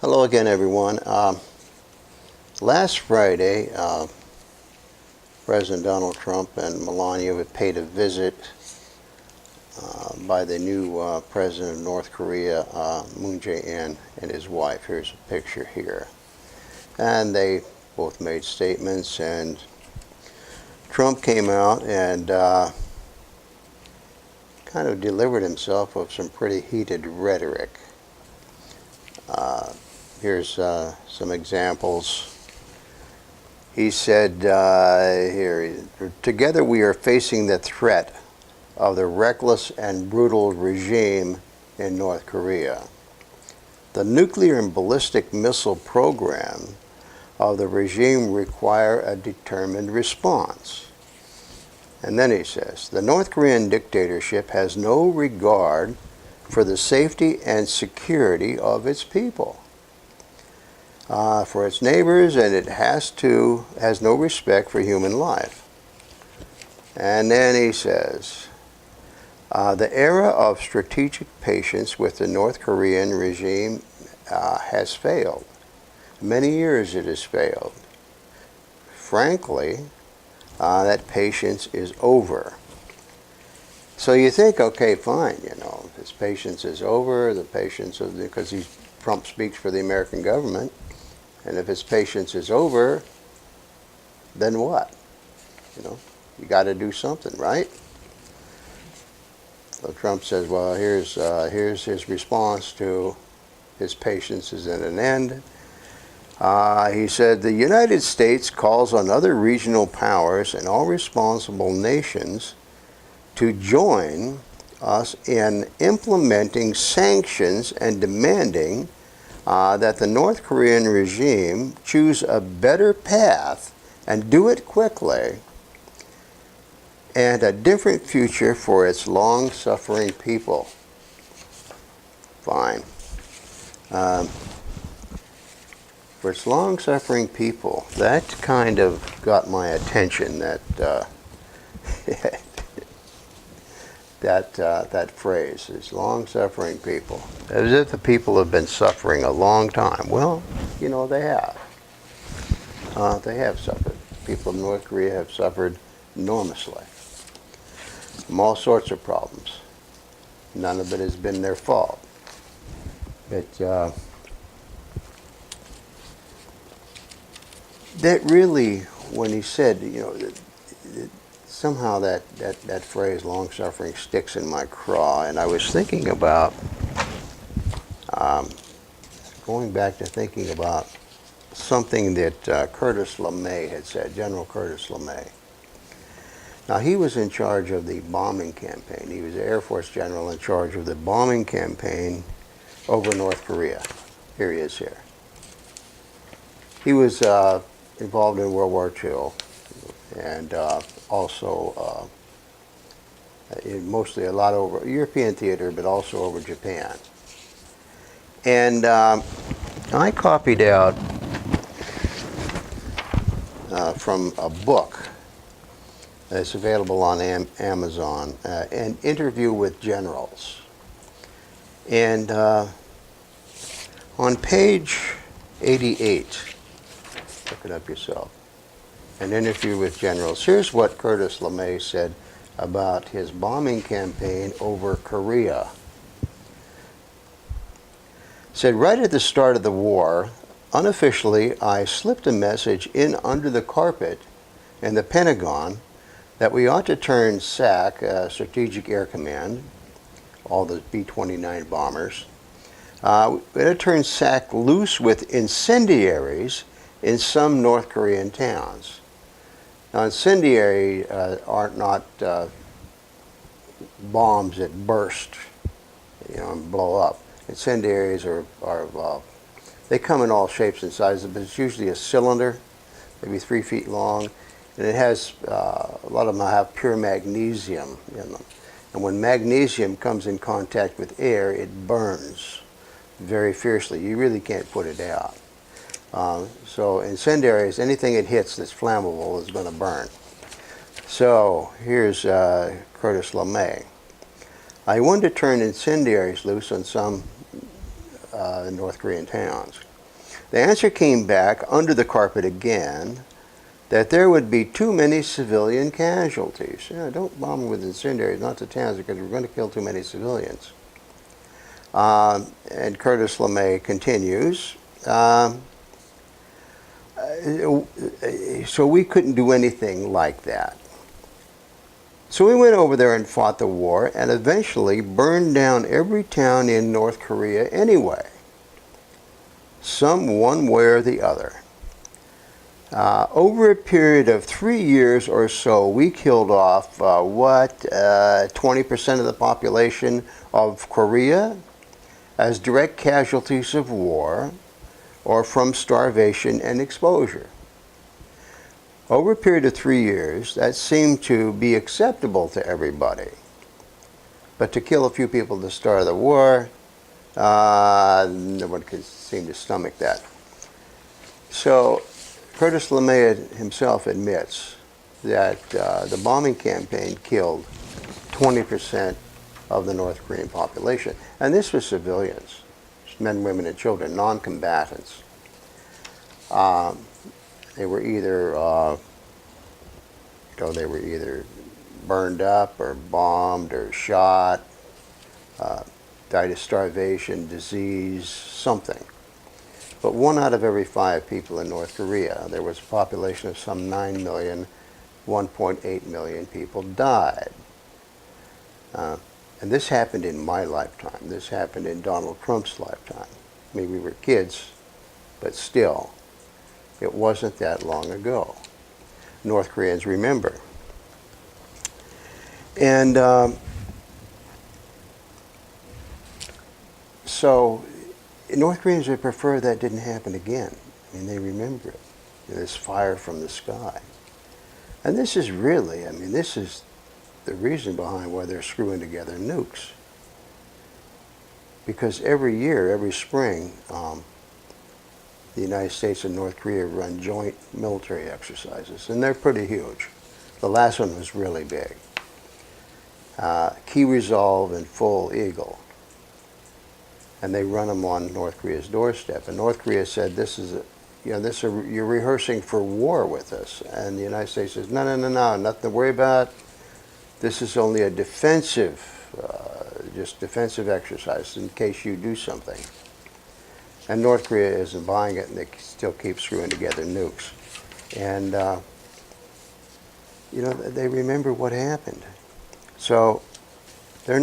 Hello again, everyone. Last Friday, President Donald Trump and Melania were paid a visit by the new president of North Korea, Moon Jae-in, and his wife. Here's a picture here. And they both made statements, and Trump came out and kind of delivered himself of some pretty heated rhetoric. Here's some examples. He said here, together we are facing the threat of the reckless and brutal regime in North Korea. The nuclear and ballistic missile program of the regime require a determined response. And then he says, the North Korean dictatorship has no regard for the safety and security of its people, for its neighbors, and it has no respect for human life. And then he says, the era of strategic patience with the North Korean regime has failed. Many years it has failed. Frankly, that patience is over. So you think, okay, fine, if his patience is over, because Trump speaks for the American government, and if his patience is over, then what? You got to do something, right? So Trump says, well, here's his response to his patience is at an end. He said, the United States calls on other regional powers and all responsible nations to join us in implementing sanctions and demanding that the North Korean regime choose a better path and do it quickly, and a different future for its long-suffering people. Fine. For its long-suffering people, that kind of got my attention, that that phrase is long-suffering people, as if the people have been suffering a long time. Well, they have. They have suffered. People of North Korea have suffered enormously from all sorts of problems. None of it has been their fault. But that really, when he said, somehow that phrase, long-suffering, sticks in my craw. And I was thinking about, going back to thinking about something that Curtis LeMay had said, General Curtis LeMay. Now, he was in charge of the bombing campaign. He was the Air Force general in charge of the bombing campaign over North Korea. Here he is here. He was involved in World War II, and also mostly a lot over European theater, but also over Japan. And I copied out from a book that's available on Amazon, an interview with generals. And on page 88, look it up yourself, an interview with generals. Here's what Curtis LeMay said about his bombing campaign over Korea. He said, right at the start of the war, unofficially, I slipped a message in under the carpet in the Pentagon that we ought to turn SAC, Strategic Air Command, all the B-29 bombers, we ought to turn SAC loose with incendiaries in some North Korean towns. Now, incendiary are not bombs that burst, and blow up. Incendiaries are they come in all shapes and sizes, but it's usually a cylinder, maybe 3 feet long, and it has, a lot of them have pure magnesium in them. And when magnesium comes in contact with air, it burns very fiercely. You really can't put it out. So incendiaries, anything it hits that's flammable is going to burn. So here's Curtis LeMay. I wanted to turn incendiaries loose on some North Korean towns. The answer came back under the carpet again that there would be too many civilian casualties. Don't bomb with incendiaries, not the towns, because we're going to kill too many civilians. And Curtis LeMay continues, so we couldn't do anything like that. So we went over there and fought the war and eventually burned down every town in North Korea anyway, some one way or the other. Over a period of 3 years or so, we killed off, 20% of the population of Korea as direct casualties of war or from starvation and exposure. Over a period of 3 years, that seemed to be acceptable to everybody. But to kill a few people at the start of the war, no one could seem to stomach that. So Curtis LeMay himself admits that the bombing campaign killed 20% of the North Korean population. And this was civilians, men, women, and children, non-combatants. They were either, burned up or bombed or shot, died of starvation, disease, something. But 1 out of every 5 people in North Korea, there was a population of some 9 million, 1.8 million people died. And this happened in my lifetime. This happened in Donald Trump's lifetime. I mean, we were kids, but still, it wasn't that long ago. North Koreans remember. And so North Koreans would prefer that didn't happen again. I mean, they remember it. This fire from the sky. And this is really, this is the reason behind why they're screwing together nukes. Because every year, every spring, the United States and North Korea run joint military exercises, and they're pretty huge. The last one was really big. Key Resolve and Full Eagle. And they run them on North Korea's doorstep. And North Korea said, you're rehearsing for war with us. And the United States says, no, nothing to worry about. This is only a defensive, just defensive exercise in case you do something. And North Korea isn't buying it, and they still keep screwing together nukes. And, they remember what happened. So they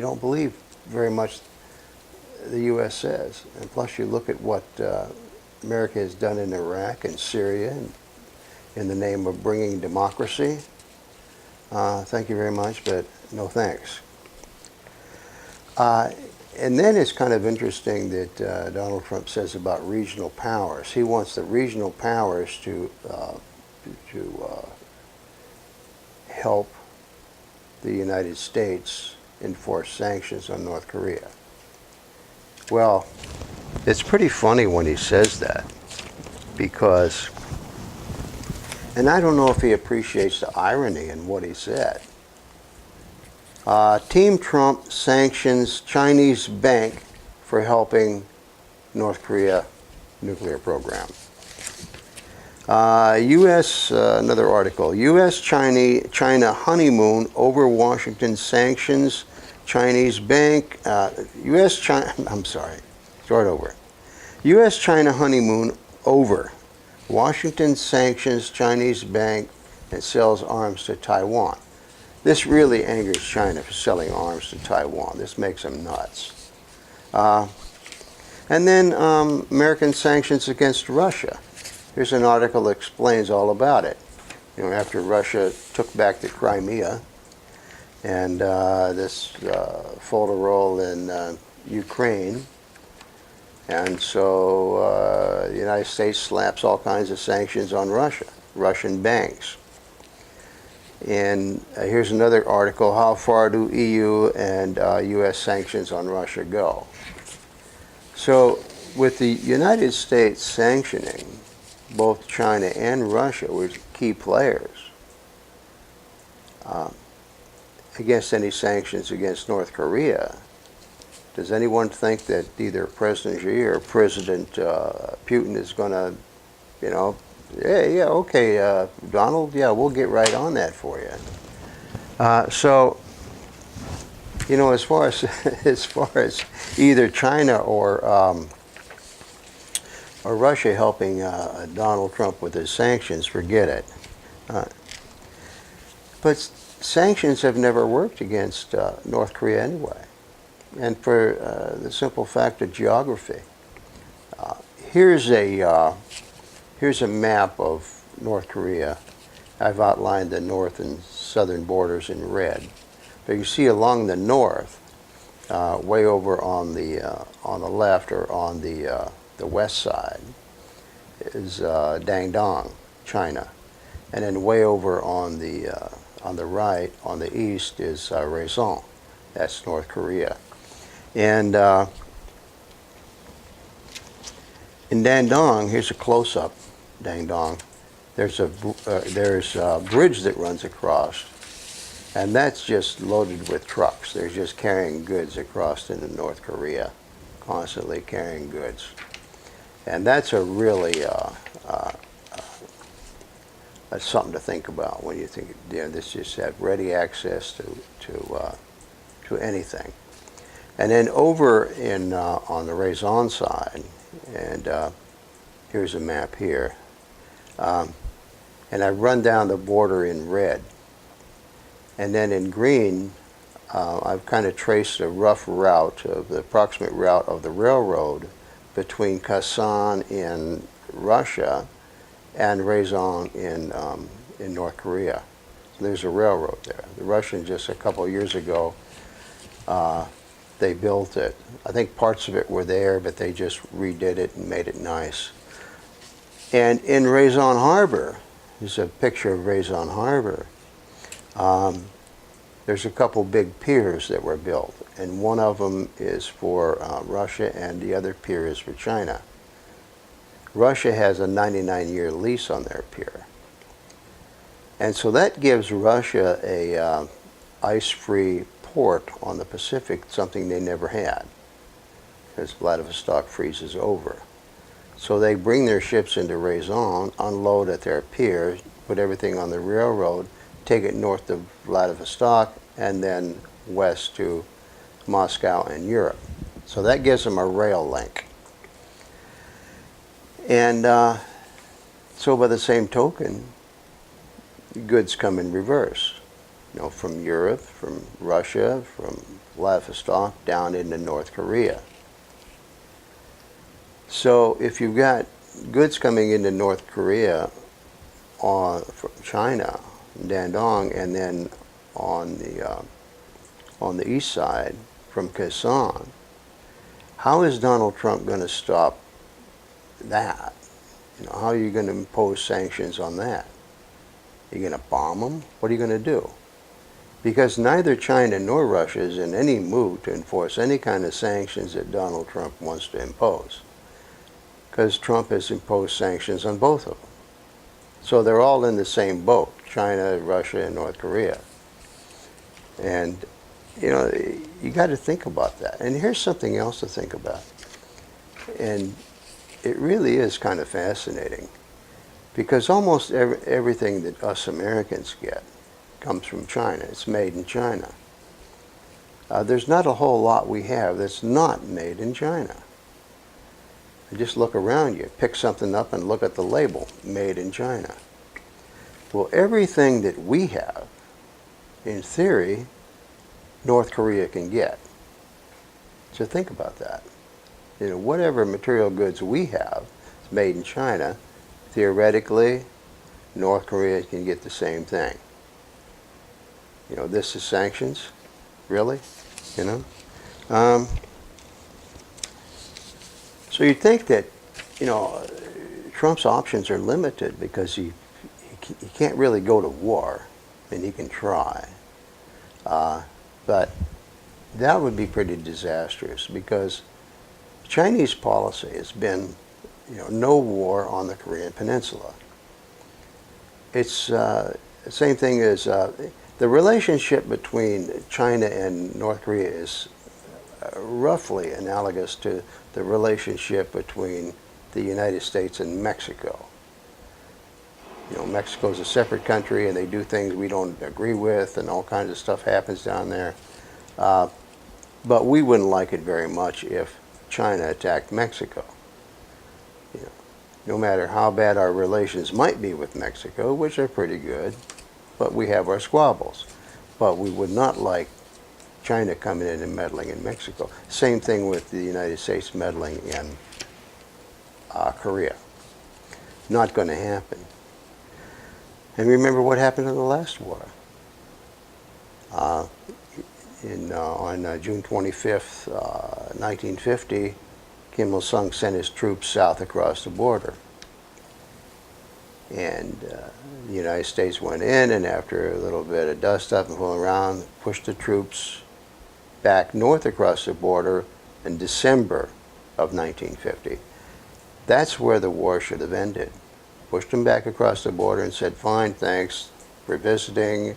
don't believe very much the U.S. says. And plus you look at what America has done in Iraq and Syria and in the name of bringing democracy. Thank you very much, but no thanks. And then it's kind of interesting that Donald Trump says about regional powers. He wants the regional powers to help the United States enforce sanctions on North Korea. Well, it's pretty funny when he says that, because, and I don't know if he appreciates the irony in what he said. Team Trump sanctions Chinese bank for helping North Korea nuclear program. Another article, U.S.-China honeymoon over Washington sanctions Chinese bank, U.S.-China honeymoon over. Washington sanctions Chinese bank and sells arms to Taiwan. This really angers China for selling arms to Taiwan. This makes them nuts. And then American sanctions against Russia. Here's an article that explains all about it. After Russia took back the Crimea and this fought a role in Ukraine, and so the United States slaps all kinds of sanctions on Russia, Russian banks. And here's another article, how far do EU and US sanctions on Russia go? So with the United States sanctioning both China and Russia, which are key players, against any sanctions against North Korea, Does anyone think that either President Xi or President Putin is going to, you know, yeah, okay, Donald, yeah, we'll get right on that for you. So, you know, as far as as far as either China or Russia helping Donald Trump with his sanctions, forget it. But sanctions have never worked against North Korea anyway, and for the simple fact of geography. Here's a map of North Korea. I've outlined the north and southern borders in red. But you see along the north, way over on the left or on the west side, is Dandong, China, and then way over on the right, on the east, is Raison, that's North Korea, and in Dandong, here's a close-up, Dandong. There's a bridge that runs across, and that's just loaded with trucks. They're just carrying goods across into North Korea, constantly carrying goods. And that's a really that's something to think about when you think, you know, this just have ready access to anything. And then over in on the Raison side, and here's a map here, and I run down the border in red. And then in green, I've kind of traced a rough route of the approximate route of the railroad between Kasan in Russia and Raison in North Korea. So there's a railroad there. The Russians just a couple of years ago, they built it. I think parts of it were there, but they just redid it and made it nice. And in Raison Harbor, there's a picture of Raison Harbor. There's a couple big piers that were built, and one of them is for Russia and the other pier is for China. Russia has a 99-year lease on their pier. And so that gives Russia a ice-free port on the Pacific, something they never had, because Vladivostok freezes over. So they bring their ships into Raison, unload at their pier, put everything on the railroad, take it north of Vladivostok, and then west to Moscow and Europe. So that gives them a rail link. And so by the same token, goods come in reverse. You know, from Europe, from Russia, from Vladivostok down into North Korea. So if you've got goods coming into North Korea from China, Dandong, and then on the east side from Kasan, how is Donald Trump going to stop that? You know, how are you going to impose sanctions on that? Are you going to bomb them? What are you going to do? Because neither China nor Russia is in any mood to enforce any kind of sanctions that Donald Trump wants to impose, because Trump has imposed sanctions on both of them. So they're all in the same boat, China, Russia, and North Korea. And, you know, you got to think about that. And here's something else to think about. And it really is kind of fascinating, because almost everything that us Americans get comes from China. It's made in China. There's not a whole lot we have that's not made in China. Just look around you, pick something up and look at the label, made in China. Well, everything that we have, in theory, North Korea can get. So think about that. You know, whatever material goods we have is made in China, theoretically, North Korea can get the same thing. You know, this is sanctions? Really? You know? So you'd think that, you know, Trump's options are limited because he can't really go to war. I mean, he can try. But that would be pretty disastrous, because Chinese policy has been, you know, no war on the Korean Peninsula. It's the same thing as the relationship between China and North Korea is roughly analogous to the relationship between the United States and Mexico. You know, Mexico's a separate country and they do things we don't agree with, and all kinds of stuff happens down there. But we wouldn't like it very much if China attacked Mexico. You know, no matter how bad our relations might be with Mexico, which are pretty good, but we have our squabbles. But we would not like China coming in and meddling in Mexico. Same thing with the United States meddling in Korea. Not going to happen. And remember what happened in the last war. On June 25th, 1950, Kim Il-sung sent his troops south across the border. And the United States went in, and after a little bit of dust up and fooling around, pushed the troops back north across the border in December of 1950. That's where the war should have ended. Pushed them back across the border and said, fine, thanks for visiting,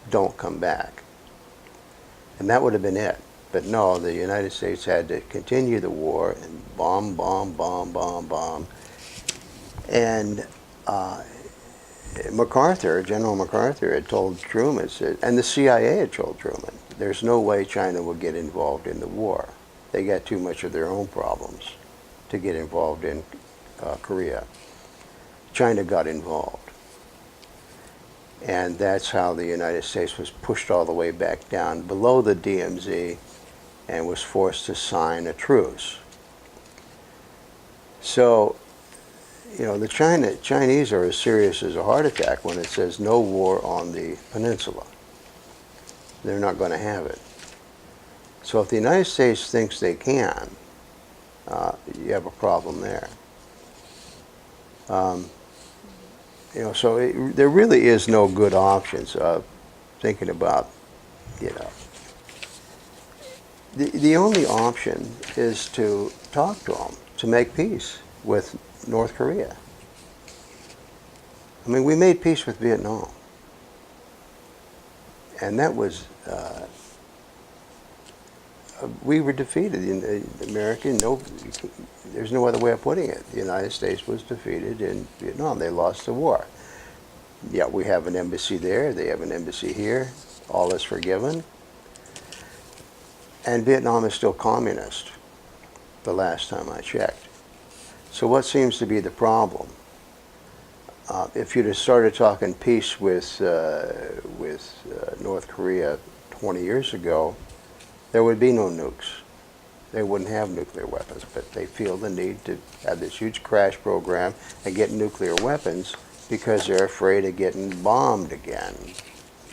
don't come back. And that would have been it. But no, the United States had to continue the war and bomb, bomb, bomb, bomb, bomb. And MacArthur, General MacArthur, had told Truman, and the CIA had told Truman, there's no way China will get involved in the war. They got too much of their own problems to get involved in Korea. China got involved. And that's how the United States was pushed all the way back down below the DMZ and was forced to sign a truce. So, you know, the Chinese are as serious as a heart attack when it says no war on the peninsula. They're not going to have it. So if the United States thinks they can, you have a problem there. You know, so there really is no good options of thinking about, you know. The only option is to talk to them, to make peace with North Korea. I mean, we made peace with Vietnam. And that was, we were defeated. The American, there's no other way of putting it. The United States was defeated in Vietnam. They lost the war. Yeah, we have an embassy there. They have an embassy here. All is forgiven. And Vietnam is still communist, the last time I checked. So what seems to be the problem? If you'd have started talking peace with North Korea 20 years ago, there would be no nukes. They wouldn't have nuclear weapons, but they feel the need to have this huge crash program and get nuclear weapons because they're afraid of getting bombed again,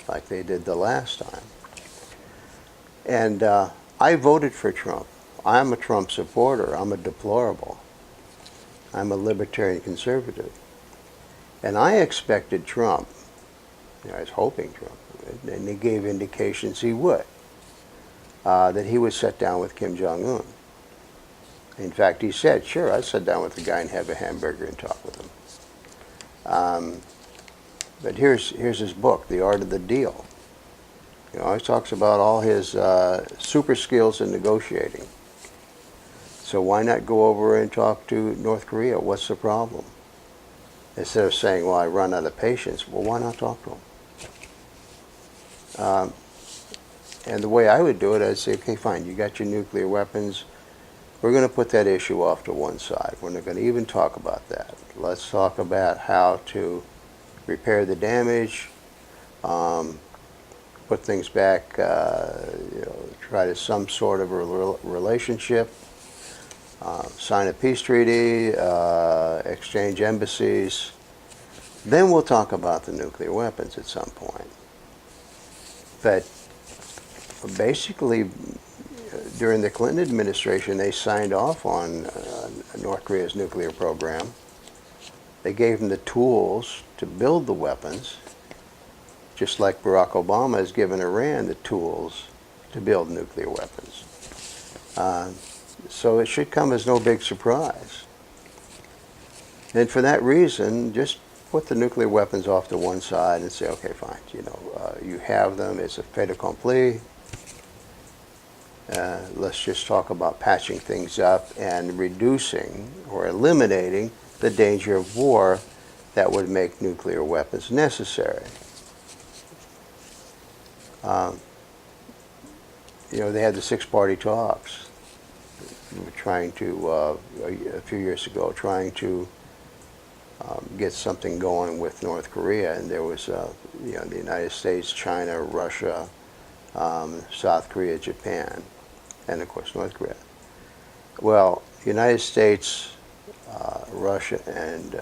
like they did the last time. And I voted for Trump. I'm a Trump supporter. I'm a deplorable. I'm a libertarian conservative. And I expected Trump, you know, I was hoping Trump would, and he gave indications he would, that he would sit down with Kim Jong-un. In fact, he said, sure, I'd sit down with the guy and have a hamburger and talk with him. But here's his book, The Art of the Deal. You know, he talks about all his super skills in negotiating. So why not go over and talk to North Korea? What's the problem? Instead of saying, well, I run out of patience, well, why not talk to them? And the way I would do it, I'd say, okay, fine, you got your nuclear weapons. We're going to put that issue off to one side. We're not going to even talk about that. Let's talk about how to repair the damage, put things back, you know, try to some sort of a relationship, sign a peace treaty, exchange embassies. Then we'll talk about the nuclear weapons at some point. But basically, during the Clinton administration, they signed off on North Korea's nuclear program. They gave them the tools to build the weapons, just like Barack Obama has given Iran the tools to build nuclear weapons. So it should come as no big surprise. And for that reason, just put the nuclear weapons off to one side and say, okay, fine, you know, you have them, it's a fait accompli. Let's just talk about patching things up and reducing or eliminating the danger of war that would make nuclear weapons necessary. They had the six-party talks. We were trying to, a few years ago, trying to get something going with North Korea, and there was, the United States, China, Russia, South Korea, Japan, and of course North Korea. Well, the United States, Russia, and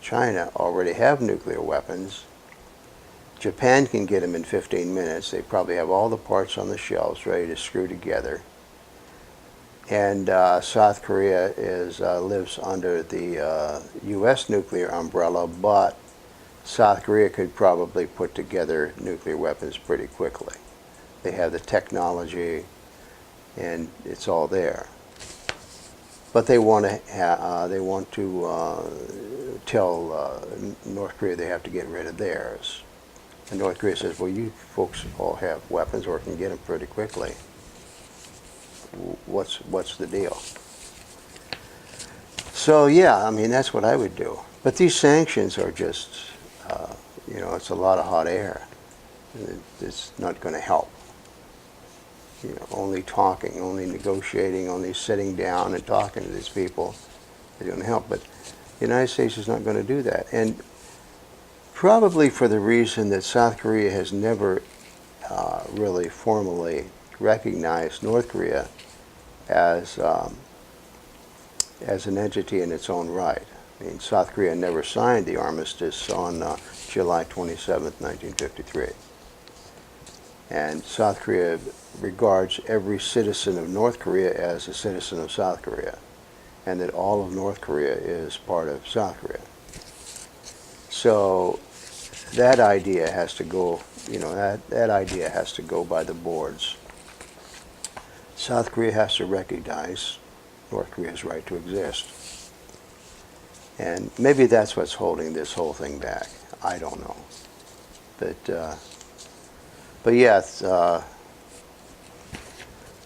China already have nuclear weapons. Japan can get them in 15 minutes. They probably have all the parts on the shelves ready to screw together. And South Korea lives under the U.S. nuclear umbrella, but South Korea could probably put together nuclear weapons pretty quickly. They have the technology, and it's all there. But they want to tell North Korea they have to get rid of theirs. And North Korea says, well, you folks all have weapons or can get them pretty quickly. What's the deal? So yeah, I mean, that's what I would do. But these sanctions are just, it's a lot of hot air. It's not going to help. Only talking, only negotiating, only sitting down and talking to these people is going to help. But the United States is not going to do that. And probably for the reason that South Korea has never really formally recognized North Korea as an entity in its own right. I mean, South Korea never signed the armistice on July 27th, 1953. And South Korea regards every citizen of North Korea as a citizen of South Korea, and that all of North Korea is part of South Korea. So that idea has to go, that idea has to go by the boards. South Korea has to recognize North Korea's right to exist. And maybe that's what's holding this whole thing back. I don't know. But yeah,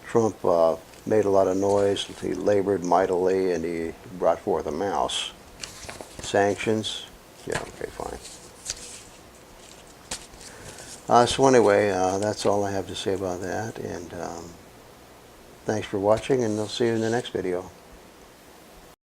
Trump made a lot of noise. He labored mightily, and he brought forth a mouse. Sanctions? Yeah, okay, fine. So anyway, that's all I have to say about that. And thanks for watching, and I'll see you in the next video.